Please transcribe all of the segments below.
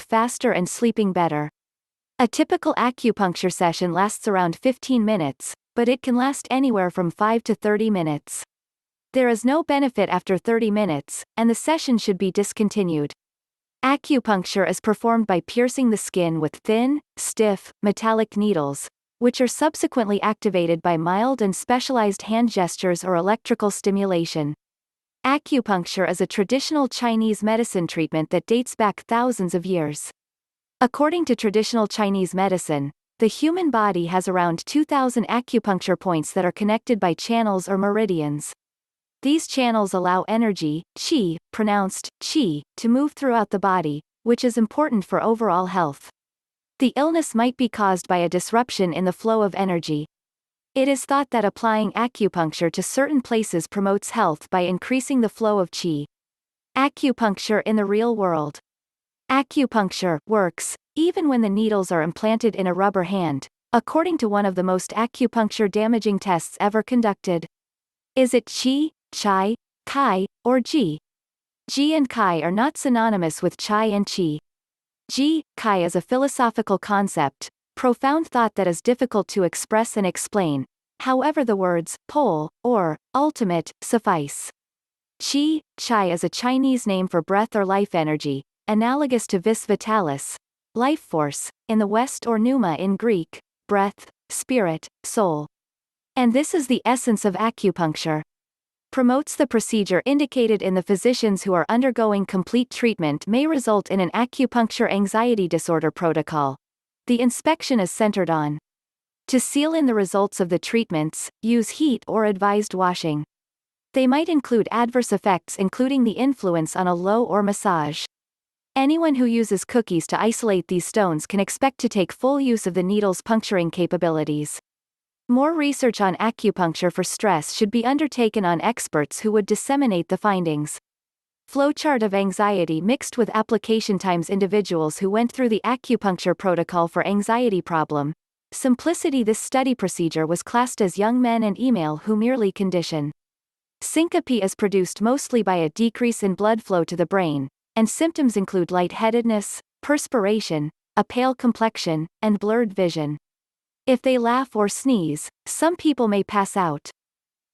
faster and sleeping better. A typical acupuncture session lasts around 15 minutes, but it can last anywhere from 5 to 30 minutes. There is no benefit after 30 minutes, and the session should be discontinued. Acupuncture is performed by piercing the skin with thin, stiff, metallic needles, which are subsequently activated by mild and specialized hand gestures or electrical stimulation. Acupuncture is a traditional Chinese medicine treatment that dates back thousands of years. According to traditional Chinese medicine, the human body has around 2,000 acupuncture points that are connected by channels or meridians. These channels allow energy, qi, pronounced qi, to move throughout the body, which is important for overall health. The illness might be caused by a disruption in the flow of energy. It is thought that applying acupuncture to certain places promotes health by increasing the flow of qi. Acupuncture in the real world. Acupuncture works, even when the needles are implanted in a rubber hand, according to one of the most acupuncture damaging tests ever conducted. Is it qi, chai, kai, or ji? Ji and kai are not synonymous with chai and qi. Ji, kai is a philosophical concept, profound thought that is difficult to express and explain, however the words, pole, or, ultimate, suffice. Qi, chai is a Chinese name for breath or life energy, analogous to vis vitalis, life force, in the West, or pneuma in Greek, breath, spirit, soul. And this is the essence of acupuncture. Promotes the procedure indicated in the physicians who are undergoing complete treatment may result in an acupuncture anxiety disorder protocol. The inspection is centered on. To seal in the results of the treatments, use heat or advised washing. They might include adverse effects including the influence on a low or massage. Anyone who uses cookies to isolate these stones can expect to take full use of the needle's puncturing capabilities. More research on acupuncture for stress should be undertaken on experts who would disseminate the findings. Flowchart of anxiety mixed with application times. Individuals who went through the acupuncture protocol for anxiety problem. Simplicity. This study procedure was classed as young men and female who merely condition. Syncope is produced mostly by a decrease in blood flow to the brain, and symptoms include lightheadedness, perspiration, a pale complexion, and blurred vision. If they laugh or sneeze, some people may pass out.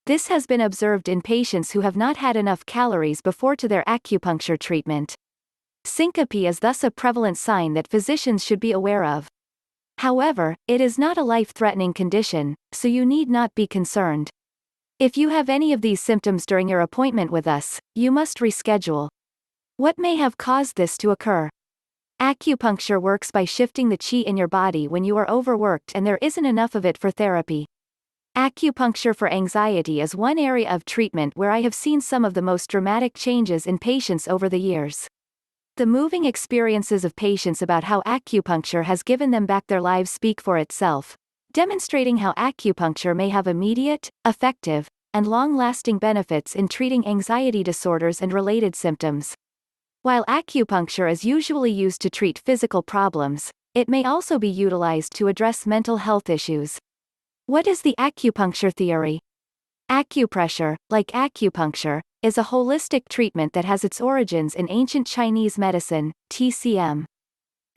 This has been observed in patients who have not had enough calories before to their acupuncture treatment. Syncope is thus a prevalent sign that physicians should be aware of. However, it is not a life-threatening condition, so you need not be concerned. If you have any of these symptoms during your appointment with us, you must reschedule. What may have caused this to occur? Acupuncture works by shifting the qi in your body when you are overworked and there isn't enough of it for therapy. Acupuncture for anxiety is one area of treatment where I have seen some of the most dramatic changes in patients over the years. The moving experiences of patients about how acupuncture has given them back their lives speak for itself, demonstrating how acupuncture may have immediate, effective, and long-lasting benefits in treating anxiety disorders and related symptoms. While acupuncture is usually used to treat physical problems, it may also be utilized to address mental health issues. What is the acupuncture theory? Acupressure, like acupuncture, is a holistic treatment that has its origins in ancient Chinese medicine, TCM.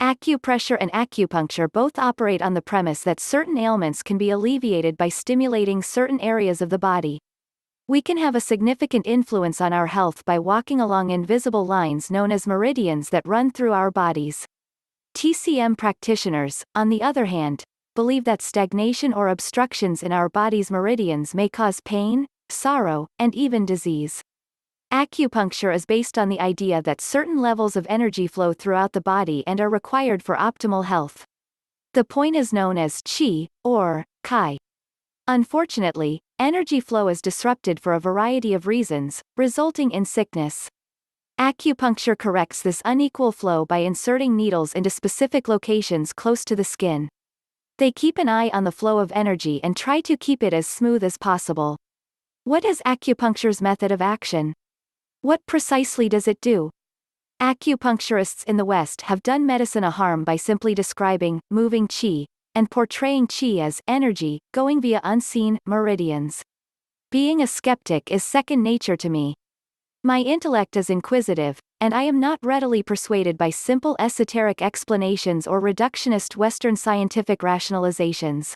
Acupressure and acupuncture both operate on the premise that certain ailments can be alleviated by stimulating certain areas of the body. We can have a significant influence on our health by walking along invisible lines known as meridians that run through our bodies. TCM practitioners, on the other hand, believe that stagnation or obstructions in our body's meridians may cause pain, sorrow, and even disease. Acupuncture is based on the idea that certain levels of energy flow throughout the body and are required for optimal health. The point is known as qi, or kai. Unfortunately, energy flow is disrupted for a variety of reasons, resulting in sickness. Acupuncture corrects this unequal flow by inserting needles into specific locations close to the skin. They keep an eye on the flow of energy and try to keep it as smooth as possible. What is acupuncture's method of action? What precisely does it do? Acupuncturists in the West have done medicine a harm by simply describing moving qi and portraying qi as energy going via unseen meridians. Being a skeptic is second nature to me. My intellect is inquisitive, and I am not readily persuaded by simple esoteric explanations or reductionist Western scientific rationalizations.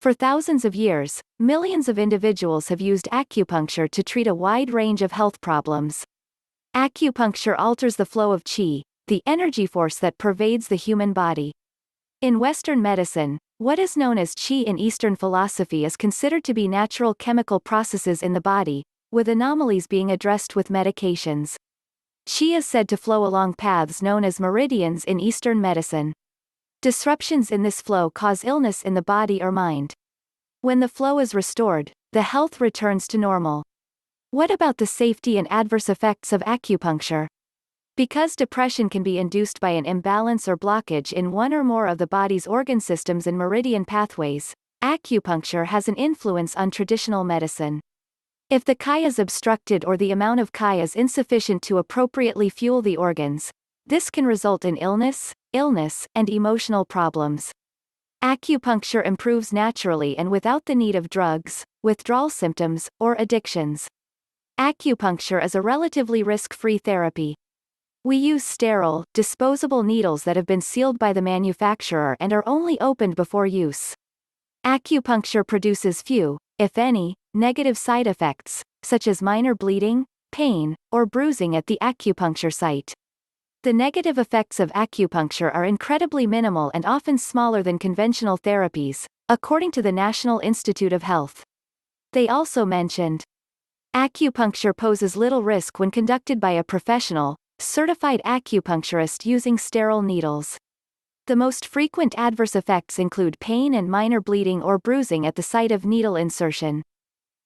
For thousands of years, millions of individuals have used acupuncture to treat a wide range of health problems. Acupuncture alters the flow of qi, the energy force that pervades the human body. In Western medicine, what is known as qi in Eastern philosophy is considered to be natural chemical processes in the body, with anomalies being addressed with medications. Qi is said to flow along paths known as meridians in Eastern medicine. Disruptions in this flow cause illness in the body or mind. When the flow is restored, the health returns to normal. What about the safety and adverse effects of acupuncture? Because depression can be induced by an imbalance or blockage in one or more of the body's organ systems and meridian pathways, acupuncture has an influence on traditional medicine. If the qi is obstructed or the amount of qi is insufficient to appropriately fuel the organs, this can result in illness, and emotional problems. Acupuncture improves naturally and without the need of drugs, withdrawal symptoms, or addictions. Acupuncture is a relatively risk-free therapy. We use sterile, disposable needles that have been sealed by the manufacturer and are only opened before use. Acupuncture produces few, if any, negative side effects, such as minor bleeding, pain, or bruising at the acupuncture site. The negative effects of acupuncture are incredibly minimal and often smaller than conventional therapies, according to the National Institute of Health. They also mentioned, acupuncture poses little risk when conducted by a professional, certified acupuncturist using sterile needles. The most frequent adverse effects include pain and minor bleeding or bruising at the site of needle insertion.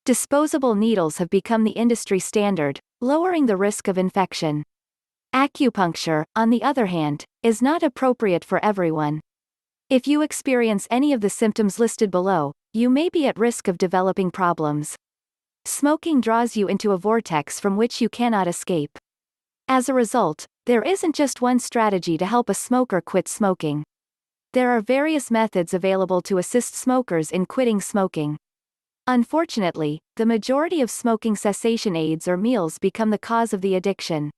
Disposable needles have become the industry standard, lowering the risk of infection. Acupuncture, on the other hand, is not appropriate for everyone. If you experience any of the symptoms listed below, you may be at risk of developing problems. Smoking draws you into a vortex from which you cannot escape. As a result, there isn't just one strategy to help a smoker quit smoking. There are various methods available to assist smokers in quitting smoking. Unfortunately, the majority of smoking cessation aids or meals become the cause of the addiction.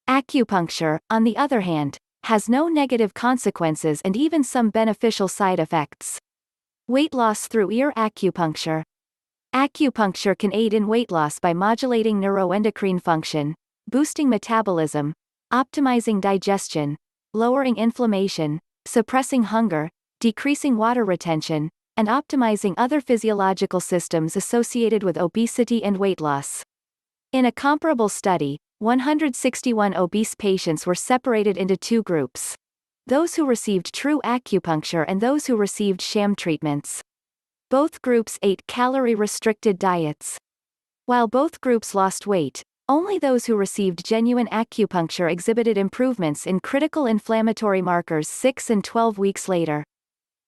Acupuncture, on the other hand, has no negative consequences and even some beneficial side effects. Weight loss through ear acupuncture. Acupuncture can aid in weight loss by modulating neuroendocrine function, boosting metabolism, optimizing digestion, lowering inflammation, suppressing hunger, decreasing water retention, and optimizing other physiological systems associated with obesity and weight loss. In a comparable study, 161 obese patients were separated into two groups: those who received true acupuncture and those who received sham treatments. Both groups ate calorie-restricted diets. While both groups lost weight, only those who received genuine acupuncture exhibited improvements in critical inflammatory markers 6 and 12 weeks later.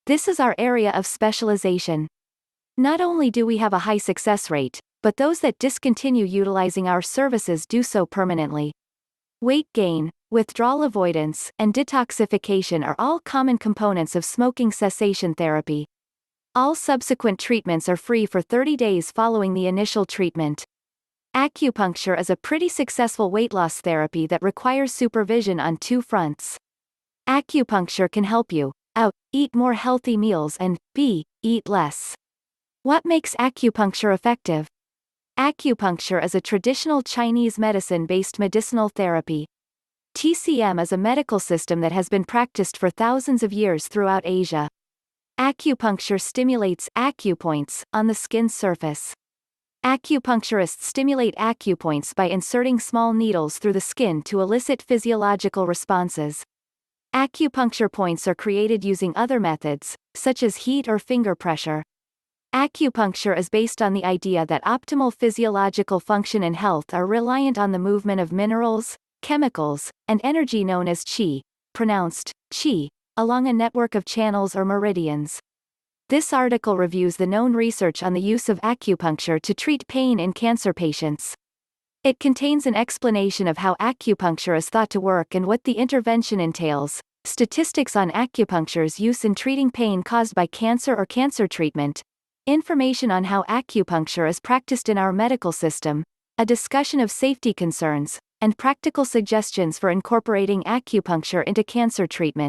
This is our area of specialization. Not only do we have a high success rate, but those that discontinue utilizing our services do so permanently. Weight gain, withdrawal avoidance, and detoxification are all common components of smoking cessation therapy. All subsequent treatments are free for 30 days following the initial treatment. Acupuncture is a pretty successful weight loss therapy that requires supervision on two fronts. Acupuncture can help you a. Eat more healthy meals and b. Eat less. What makes acupuncture effective? Acupuncture is a traditional Chinese medicine-based medicinal therapy. TCM is a medical system that has been practiced for thousands of years throughout Asia. Acupuncture stimulates acupoints on the skin's surface. Acupuncturists stimulate acupoints by inserting small needles through the skin to elicit physiological responses. Acupuncture points are created using other methods, such as heat or finger pressure. Acupuncture is based on the idea that optimal physiological function and health are reliant on the movement of minerals, chemicals, and energy known as qi, pronounced qi, along a network of channels or meridians. This article reviews the known research on the use of acupuncture to treat pain in cancer patients. It contains an explanation of how acupuncture is thought to work and what the intervention entails, statistics on acupuncture's use in treating pain caused by cancer or cancer treatment, information on how acupuncture is practiced in our medical system, a discussion of safety concerns, and practical suggestions for incorporating acupuncture into cancer treatment.